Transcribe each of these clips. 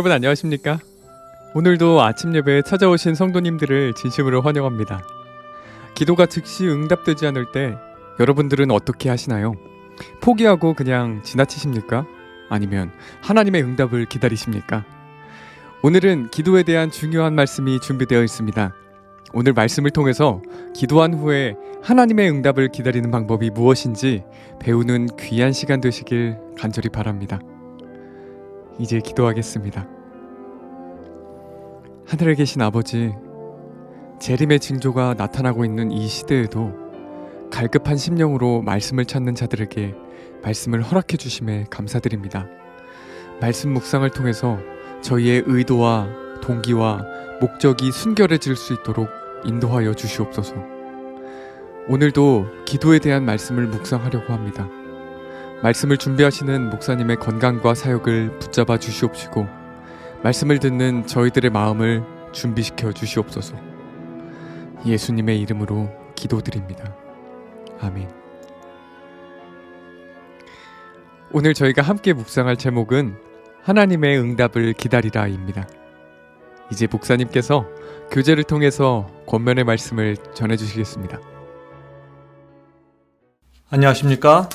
여러분 안녕하십니까? 오늘도 아침 예배에 찾아오신 성도님들을 진심으로 환영합니다. 기도가 즉시 응답되지 않을 때 여러분들은 어떻게 하시나요? 포기하고 그냥 지나치십니까? 아니면 하나님의 응답을 기다리십니까? 오늘은 기도에 대한 중요한 말씀이 준비되어 있습니다. 오늘 말씀을 통해서 기도한 후에 하나님의 응답을 기다리는 방법이 무엇인지 배우는 귀한 시간 되시길 간절히 바랍니다. 이제 기도하겠습니다. 하늘에 계신 아버지, 재림의 징조가 나타나고 있는 이 시대에도 갈급한 심령으로 말씀을 찾는 자들에게 말씀을 허락해 주심에 감사드립니다. 말씀 묵상을 통해서 저희의 의도와 동기와 목적이 순결해질 수 있도록 인도하여 주시옵소서. 오늘도 기도에 대한 말씀을 묵상하려고 합니다. 말씀을 준비하시는 목사님의 건강과 사역을 붙잡아 주시옵시고 말씀을 듣는 저희들의 마음을 준비시켜 주시옵소서. 예수님의 이름으로 기도드립니다. 아멘. 오늘 저희가 함께 묵상할 제목은 하나님의 응답을 기다리라입니다. 이제 목사님께서 교제를 통해서 권면의 말씀을 전해주시겠습니다. 안녕하십니까?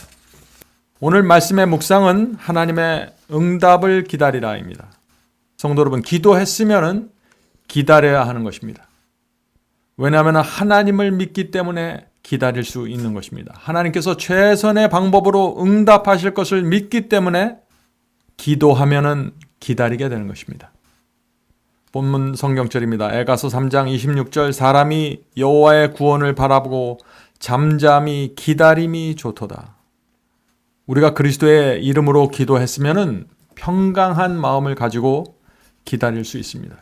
오늘 말씀의 묵상은 하나님의 응답을 기다리라입니다. 성도 여러분, 기도했으면 기다려야 하는 것입니다. 왜냐하면 하나님을 믿기 때문에 기다릴 수 있는 것입니다. 하나님께서 최선의 방법으로 응답하실 것을 믿기 때문에 기도하면 기다리게 되는 것입니다. 본문 성경절입니다. 에가서 3장 26절, 사람이 여호와의 구원을 바라보고 잠잠히 기다림이 좋도다. 우리가 그리스도의 이름으로 기도했으면 평강한 마음을 가지고 기다릴 수 있습니다.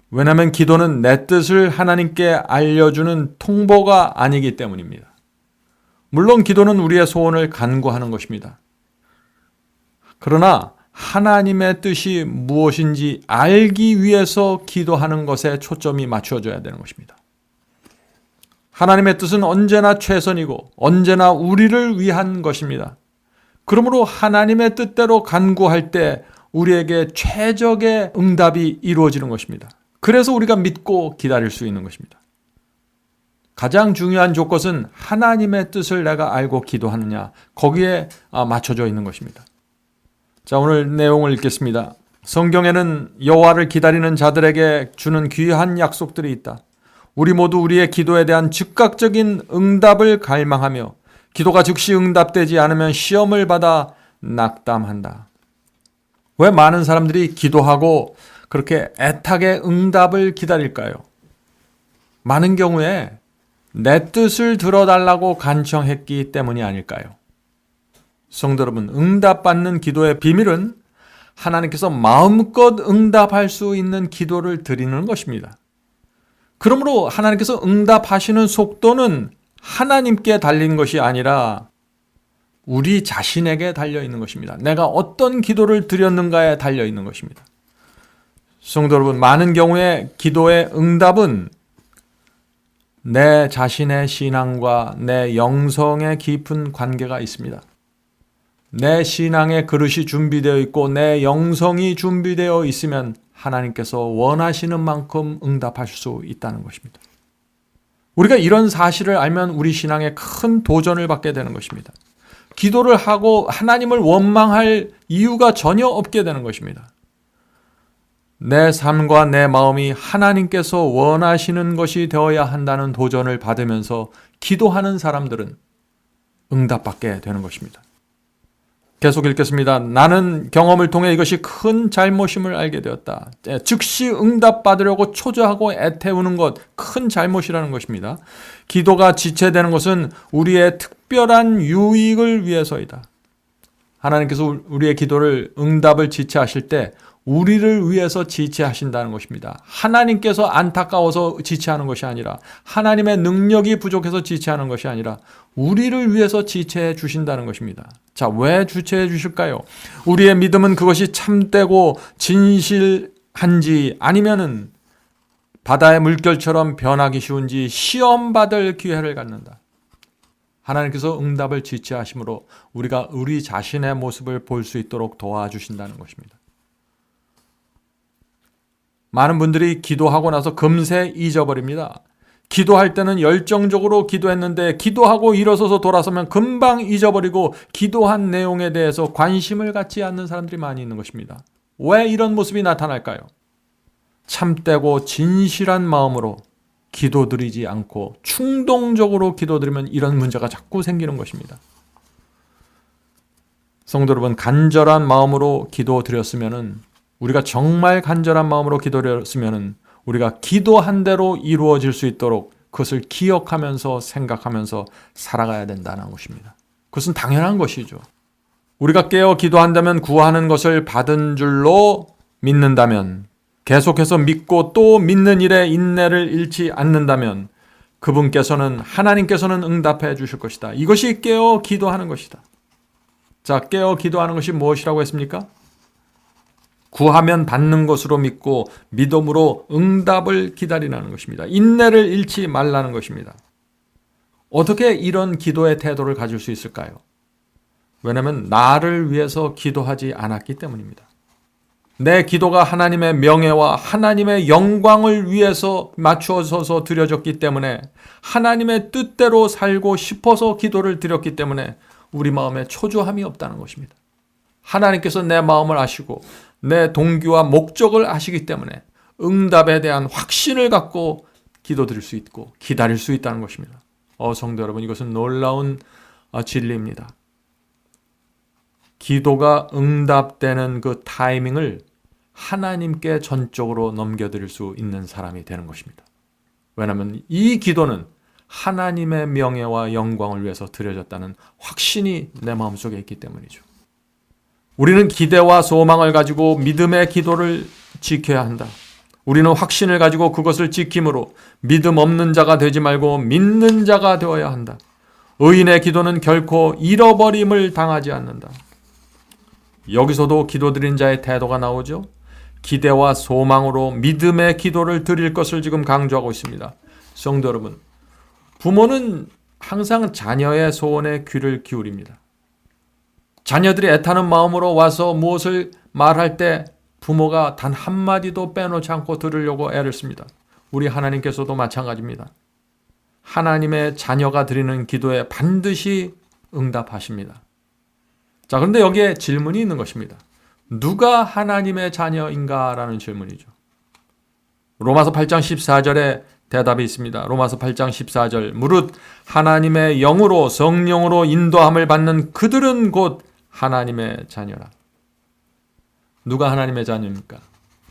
왜냐하면 기도는 내 뜻을 하나님께 알려주는 통보가 아니기 때문입니다. 물론 기도는 우리의 소원을 간구하는 것입니다. 그러나 하나님의 뜻이 무엇인지 알기 위해서 기도하는 것에 초점이 맞춰져야 되는 것입니다. 하나님의 뜻은 언제나 최선이고 언제나 우리를 위한 것입니다. 그러므로 하나님의 뜻대로 간구할 때 우리에게 최적의 응답이 이루어지는 것입니다. 그래서 우리가 믿고 기다릴 수 있는 것입니다. 가장 중요한 조건은 하나님의 뜻을 내가 알고 기도하느냐, 거기에 맞춰져 있는 것입니다. 자, 오늘 내용을 읽겠습니다. 성경에는 여호와를 기다리는 자들에게 주는 귀한 약속들이 있다. 우리 모두 우리의 기도에 대한 즉각적인 응답을 갈망하며 기도가 즉시 응답되지 않으면 시험을 받아 낙담한다. 왜 많은 사람들이 기도하고 그렇게 애타게 응답을 기다릴까요? 많은 경우에 내 뜻을 들어달라고 간청했기 때문이 아닐까요? 성도 여러분, 응답받는 기도의 비밀은 하나님께서 마음껏 응답할 수 있는 기도를 드리는 것입니다. 그러므로 하나님께서 응답하시는 속도는 하나님께 달린 것이 아니라 우리 자신에게 달려있는 것입니다. 내가 어떤 기도를 드렸는가에 달려있는 것입니다. 성도 여러분, 많은 경우에 기도의 응답은 내 자신의 신앙과 내 영성의 깊은 관계가 있습니다. 내 신앙의 그릇이 준비되어 있고 내 영성이 준비되어 있으면 하나님께서 원하시는 만큼 응답하실 수 있다는 것입니다. 우리가 이런 사실을 알면 우리 신앙에 큰 도전을 받게 되는 것입니다. 기도를 하고 하나님을 원망할 이유가 전혀 없게 되는 것입니다. 내 삶과 내 마음이 하나님께서 원하시는 것이 되어야 한다는 도전을 받으면서 기도하는 사람들은 응답받게 되는 것입니다. 계속 읽겠습니다. 나는 경험을 통해 이것이 큰 잘못임을 알게 되었다. 즉시 응답받으려고 초조하고 애태우는 것, 큰 잘못이라는 것입니다. 기도가 지체되는 것은 우리의 특별한 유익을 위해서이다. 하나님께서 우리의 기도를 응답을 지체하실 때 우리를 위해서 지체하신다는 것입니다. 하나님께서 안타까워서 지체하는 것이 아니라 하나님의 능력이 부족해서 지체하는 것이 아니라 우리를 위해서 지체해 주신다는 것입니다. 자, 왜 지체해 주실까요? 우리의 믿음은 그것이 참되고 진실한지 아니면은 바다의 물결처럼 변하기 쉬운지 시험받을 기회를 갖는다. 하나님께서 응답을 지체하심으로 우리가 우리 자신의 모습을 볼 수 있도록 도와주신다는 것입니다. 많은 분들이 기도하고 나서 금세 잊어버립니다. 기도할 때는 열정적으로 기도했는데 기도하고 일어서서 돌아서면 금방 잊어버리고 기도한 내용에 대해서 관심을 갖지 않는 사람들이 많이 있는 것입니다. 왜 이런 모습이 나타날까요? 참되고 진실한 마음으로 기도드리지 않고 충동적으로 기도드리면 이런 문제가 자꾸 생기는 것입니다. 성도 여러분, 간절한 마음으로 기도드렸으면은, 우리가 정말 간절한 마음으로 기도드렸으면은 우리가 기도한 대로 이루어질 수 있도록 그것을 기억하면서 생각하면서 살아가야 된다는 것입니다. 그것은 당연한 것이죠. 우리가 깨어 기도한다면 구하는 것을 받은 줄로 믿는다면, 계속해서 믿고 또 믿는 일에 인내를 잃지 않는다면 하나님께서는 응답해 주실 것이다. 이것이 깨어 기도하는 것이다. 자, 깨어 기도하는 것이 무엇이라고 했습니까? 구하면 받는 것으로 믿고 믿음으로 응답을 기다리라는 것입니다. 인내를 잃지 말라는 것입니다. 어떻게 이런 기도의 태도를 가질 수 있을까요? 왜냐하면 나를 위해서 기도하지 않았기 때문입니다. 내 기도가 하나님의 명예와 하나님의 영광을 위해서 맞추어서 드려졌기 때문에, 하나님의 뜻대로 살고 싶어서 기도를 드렸기 때문에 우리 마음에 초조함이 없다는 것입니다. 하나님께서 내 마음을 아시고 내 동기와 목적을 아시기 때문에 응답에 대한 확신을 갖고 기도드릴 수 있고 기다릴 수 있다는 것입니다. 성도 여러분, 이것은 놀라운 진리입니다. 기도가 응답되는 그 타이밍을 하나님께 전적으로 넘겨드릴 수 있는 사람이 되는 것입니다. 왜냐하면 이 기도는 하나님의 명예와 영광을 위해서 드려졌다는 확신이 내 마음속에 있기 때문이죠. 우리는 기대와 소망을 가지고 믿음의 기도를 지켜야 한다. 우리는 확신을 가지고 그것을 지킴으로 믿음 없는 자가 되지 말고 믿는 자가 되어야 한다. 의인의 기도는 결코 잃어버림을 당하지 않는다. 여기서도 기도드린 자의 태도가 나오죠. 기대와 소망으로 믿음의 기도를 드릴 것을 지금 강조하고 있습니다. 성도 여러분, 부모는 항상 자녀의 소원에 귀를 기울입니다. 자녀들이 애타는 마음으로 와서 무엇을 말할 때 부모가 단 한마디도 빼놓지 않고 들으려고 애를 씁니다. 우리 하나님께서도 마찬가지입니다. 하나님의 자녀가 드리는 기도에 반드시 응답하십니다. 자, 그런데 여기에 질문이 있는 것입니다. 누가 하나님의 자녀인가? 라는 질문이죠. 로마서 8장 14절에 대답이 있습니다. 로마서 8장 14절. 무릇 하나님의 영으로 성령으로 인도함을 받는 그들은 곧 하나님의 자녀라. 누가 하나님의 자녀입니까?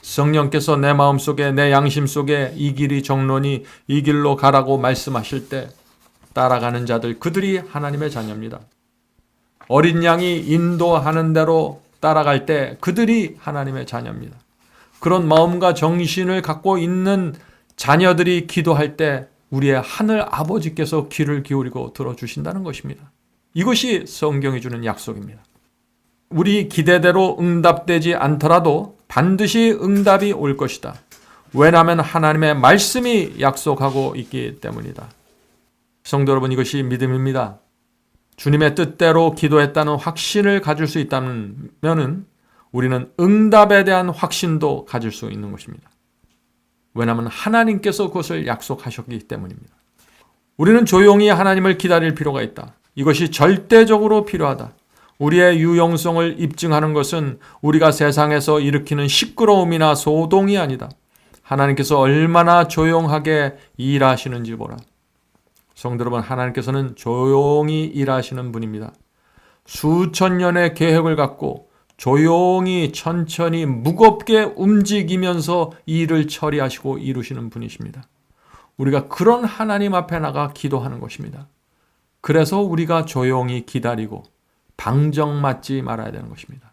성령께서 내 마음속에, 내 양심 속에 이 길이 정론이 이 길로 가라고 말씀하실 때 따라가는 자들, 그들이 하나님의 자녀입니다. 어린 양이 인도하는 대로 따라갈 때 그들이 하나님의 자녀입니다. 그런 마음과 정신을 갖고 있는 자녀들이 기도할 때 우리의 하늘 아버지께서 귀를 기울이고 들어주신다는 것입니다. 이것이 성경이 주는 약속입니다. 우리 기대대로 응답되지 않더라도 반드시 응답이 올 것이다. 왜냐하면 하나님의 말씀이 약속하고 있기 때문이다. 성도 여러분, 이것이 믿음입니다. 주님의 뜻대로 기도했다는 확신을 가질 수 있다면 우리는 응답에 대한 확신도 가질 수 있는 것입니다. 왜냐하면 하나님께서 그것을 약속하셨기 때문입니다. 우리는 조용히 하나님을 기다릴 필요가 있다. 이것이 절대적으로 필요하다. 우리의 유용성을 입증하는 것은 우리가 세상에서 일으키는 시끄러움이나 소동이 아니다. 하나님께서 얼마나 조용하게 일하시는지 보라. 성도 여러분, 하나님께서는 조용히 일하시는 분입니다. 수천 년의 계획을 갖고 조용히 천천히 무겁게 움직이면서 일을 처리하시고 이루시는 분이십니다. 우리가 그런 하나님 앞에 나가 기도하는 것입니다. 그래서 우리가 조용히 기다리고 방정맞지 말아야 되는 것입니다.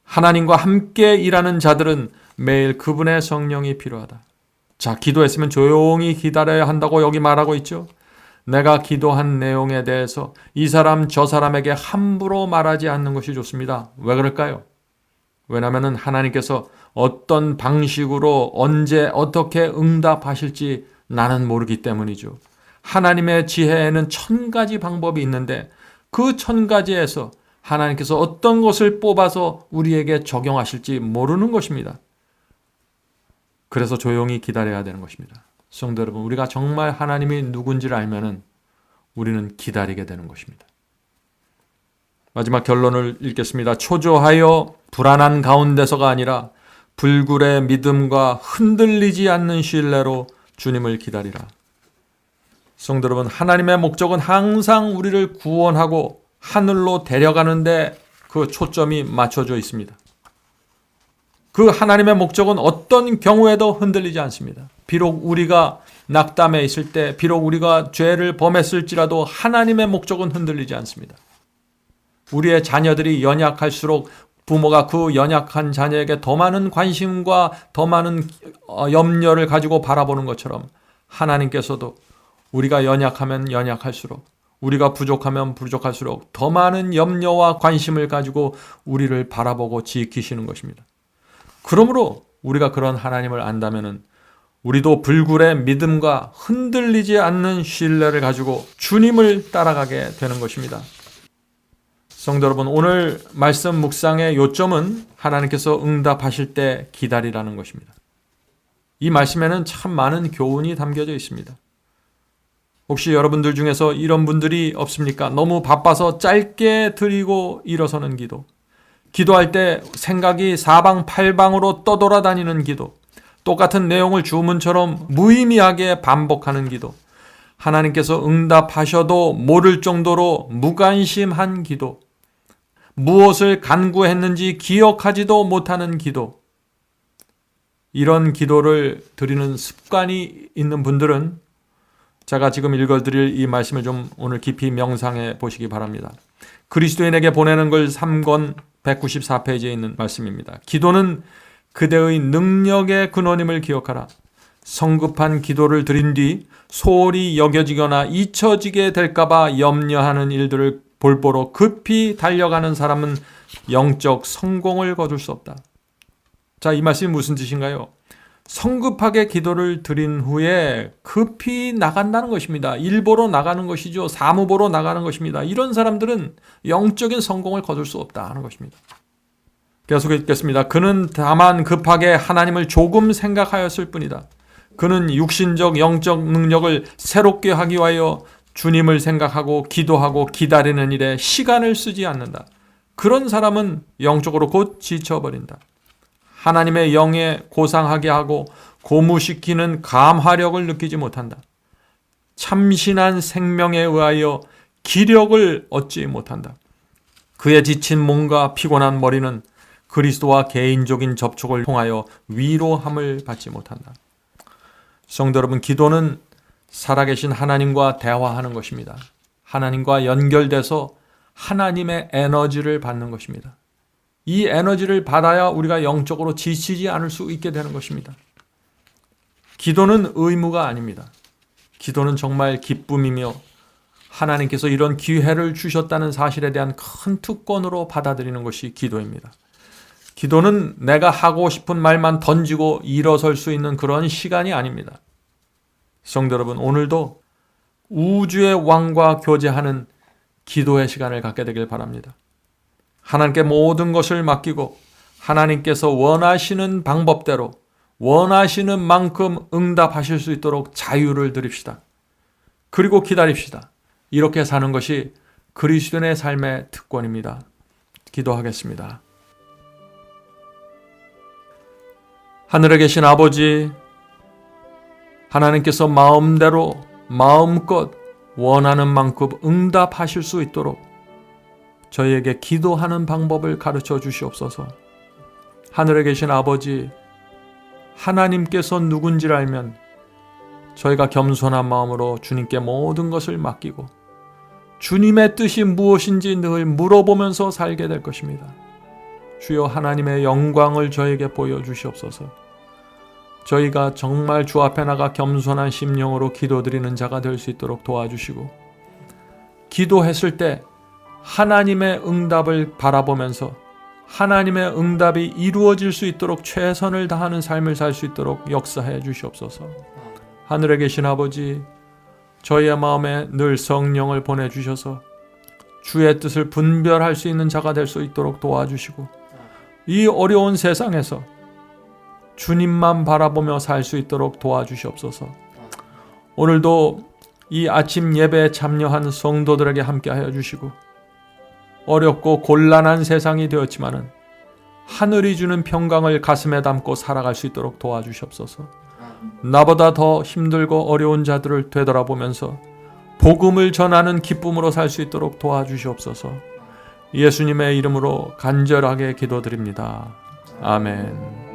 하나님과 함께 일하는 자들은 매일 그분의 성령이 필요하다. 자, 기도했으면 조용히 기다려야 한다고 여기 말하고 있죠. 내가 기도한 내용에 대해서 이 사람 저 사람에게 함부로 말하지 않는 것이 좋습니다. 왜 그럴까요? 왜냐하면 하나님께서 어떤 방식으로 언제 어떻게 응답하실지 나는 모르기 때문이죠. 하나님의 지혜에는 1000가지 방법이 있는데 그 1000가지에서 하나님께서 어떤 것을 뽑아서 우리에게 적용하실지 모르는 것입니다. 그래서 조용히 기다려야 되는 것입니다. 성도 여러분, 우리가 정말 하나님이 누군지를 알면은 우리는 기다리게 되는 것입니다. 마지막 결론을 읽겠습니다. 초조하여 불안한 가운데서가 아니라 불굴의 믿음과 흔들리지 않는 신뢰로 주님을 기다리라. 성도 여러분, 하나님의 목적은 항상 우리를 구원하고 하늘로 데려가는데 그 초점이 맞춰져 있습니다. 그 하나님의 목적은 어떤 경우에도 흔들리지 않습니다. 비록 우리가 낙담해 있을 때, 비록 우리가 죄를 범했을지라도 하나님의 목적은 흔들리지 않습니다. 우리의 자녀들이 연약할수록 부모가 그 연약한 자녀에게 더 많은 관심과 더 많은 염려를 가지고 바라보는 것처럼 하나님께서도 우리가 연약하면 연약할수록, 우리가 부족하면 부족할수록 더 많은 염려와 관심을 가지고 우리를 바라보고 지키시는 것입니다. 그러므로 우리가 그런 하나님을 안다면은 우리도 불굴의 믿음과 흔들리지 않는 신뢰를 가지고 주님을 따라가게 되는 것입니다. 성도 여러분, 오늘 말씀 묵상의 요점은 하나님께서 응답하실 때 기다리라는 것입니다. 이 말씀에는 참 많은 교훈이 담겨져 있습니다. 혹시 여러분들 중에서 이런 분들이 없습니까? 너무 바빠서 짧게 드리고 일어서는 기도, 기도할 때 생각이 사방팔방으로 떠돌아다니는 기도, 똑같은 내용을 주문처럼 무의미하게 반복하는 기도, 하나님께서 응답하셔도 모를 정도로 무관심한 기도, 무엇을 간구했는지 기억하지도 못하는 기도, 이런 기도를 드리는 습관이 있는 분들은 제가 지금 읽어드릴 이 말씀을 좀 오늘 깊이 명상해 보시기 바랍니다. 그리스도인에게 보내는 걸 3권 194페이지에 있는 말씀입니다. 기도는 그대의 능력의 근원임을 기억하라. 성급한 기도를 드린 뒤 소홀히 여겨지거나 잊혀지게 될까봐 염려하는 일들을 볼보로 급히 달려가는 사람은 영적 성공을 거둘 수 없다. 자, 이 말씀이 무슨 뜻인가요? 성급하게 기도를 드린 후에 급히 나간다는 것입니다. 일 보러 나가는 것이죠. 사무 보러 나가는 것입니다. 이런 사람들은 영적인 성공을 거둘 수 없다는 것입니다. 계속 읽겠습니다. 그는 다만 급하게 하나님을 조금 생각하였을 뿐이다. 그는 육신적 영적 능력을 새롭게 하기 위하여 주님을 생각하고 기도하고 기다리는 일에 시간을 쓰지 않는다. 그런 사람은 영적으로 곧 지쳐버린다. 하나님의 영에 고상하게 하고 고무시키는 감화력을 느끼지 못한다. 참신한 생명에 의하여 기력을 얻지 못한다. 그의 지친 몸과 피곤한 머리는 그리스도와 개인적인 접촉을 통하여 위로함을 받지 못한다. 성도 여러분, 기도는 살아계신 하나님과 대화하는 것입니다. 하나님과 연결돼서 하나님의 에너지를 받는 것입니다. 이 에너지를 받아야 우리가 영적으로 지치지 않을 수 있게 되는 것입니다. 기도는 의무가 아닙니다. 기도는 정말 기쁨이며 하나님께서 이런 기회를 주셨다는 사실에 대한 큰 특권으로 받아들이는 것이 기도입니다. 기도는 내가 하고 싶은 말만 던지고 일어설 수 있는 그런 시간이 아닙니다. 성도 여러분, 오늘도 우주의 왕과 교제하는 기도의 시간을 갖게 되길 바랍니다. 하나님께 모든 것을 맡기고 하나님께서 원하시는 방법대로 원하시는 만큼 응답하실 수 있도록 자유를 드립시다. 그리고 기다립시다. 이렇게 사는 것이 그리스도인의 삶의 특권입니다. 기도하겠습니다. 하늘에 계신 아버지, 하나님께서 마음대로 마음껏 원하는 만큼 응답하실 수 있도록 저희에게 기도하는 방법을 가르쳐 주시옵소서. 하늘에 계신 아버지, 하나님께서 누군지를 알면 저희가 겸손한 마음으로 주님께 모든 것을 맡기고 주님의 뜻이 무엇인지 늘 물어보면서 살게 될 것입니다. 주여, 하나님의 영광을 저에게 보여주시옵소서. 저희가 정말 주 앞에 나가 겸손한 심령으로 기도드리는 자가 될 수 있도록 도와주시고, 기도했을 때 하나님의 응답을 바라보면서 하나님의 응답이 이루어질 수 있도록 최선을 다하는 삶을 살 수 있도록 역사해 주시옵소서. 하늘에 계신 아버지, 저희의 마음에 늘 성령을 보내주셔서 주의 뜻을 분별할 수 있는 자가 될 수 있도록 도와주시고, 이 어려운 세상에서 주님만 바라보며 살 수 있도록 도와주시옵소서. 오늘도 이 아침 예배에 참여한 성도들에게 함께하여 주시고, 어렵고 곤란한 세상이 되었지만은 하늘이 주는 평강을 가슴에 담고 살아갈 수 있도록 도와주시옵소서. 나보다 더 힘들고 어려운 자들을 되돌아보면서 복음을 전하는 기쁨으로 살 수 있도록 도와주시옵소서. 예수님의 이름으로 간절하게 기도드립니다. 아멘.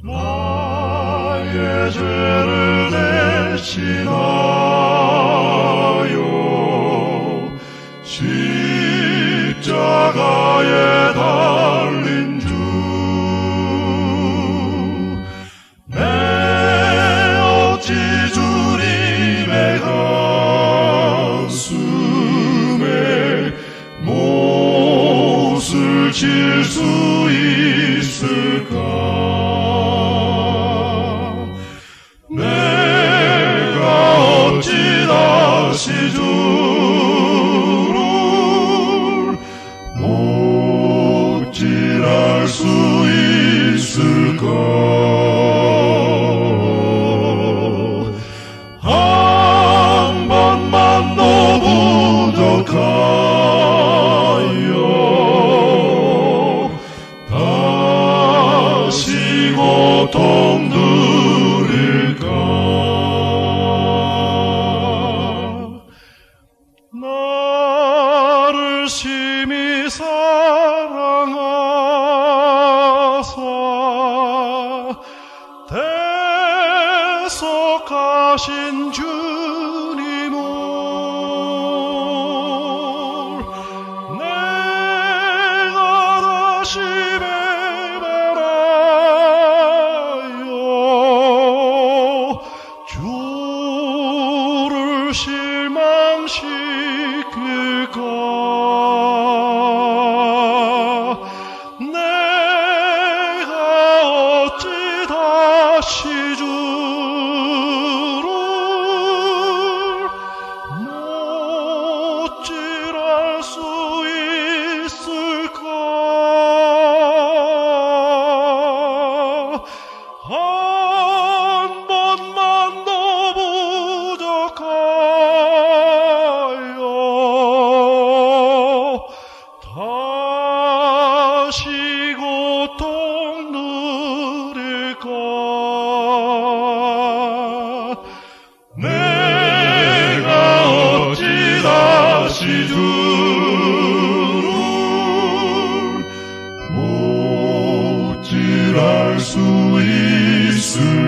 나의 죄를 대신하여 십자가에 달린 주, 내 어찌 주님의 가슴에 못을 칠 수 있을까? 다시 주를 못질할 수 있을까? 한 번만 더 부족하여 다시 고통 누릴까? 나를 심히 사랑하사 대속하신 주님을 내가 다시 배반하여 주를 실망시킬까? 내가 어찌 다시 주를 못질할 수 있을까? 한 번만 더 부족하여 다시 고통 누릴까? 내가 어찌 다시 주를 못질할 수 있을까?